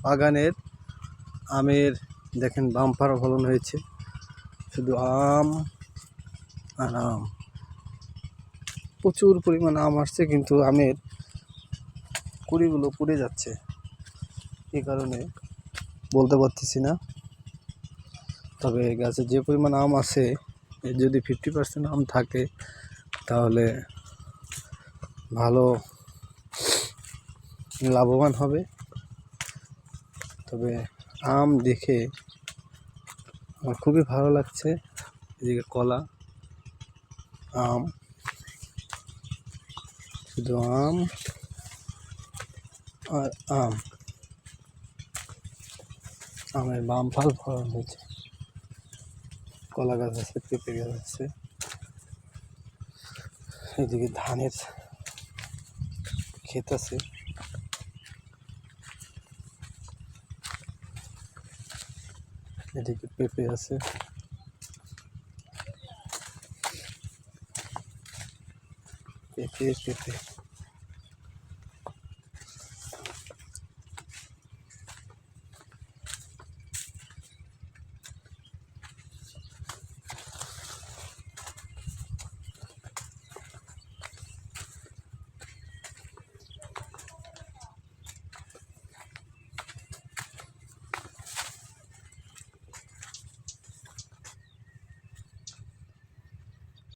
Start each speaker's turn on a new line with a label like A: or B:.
A: বাগানের আমের দেখেন বাম্পার ফলন হয়েছে, শুধু আম আর আম। প্রচুর পরিমাণ আম আসছে, কিন্তু আমের কুড়িগুলো পুড়ে যাচ্ছে, এই কারণে বলতে পারতেছি না। তবে গাছে যে পরিমাণ আম আছে, এর যদি 50% আম থাকে তাহলে ভালো লাভবান হবে। তবে আম দেখে আমার খুবই ভালো লাগছে। এদিকে কলা, আম, শুধু আম আর আম। আমের বাম্পার ফলন হয়েছে, কলা গাছ আছে, পেঁপে গাছ আছে, এদিকে ধানের ক্ষেত আছে, এদিকে পেঁপে আছে, পেঁপে পেঁপে।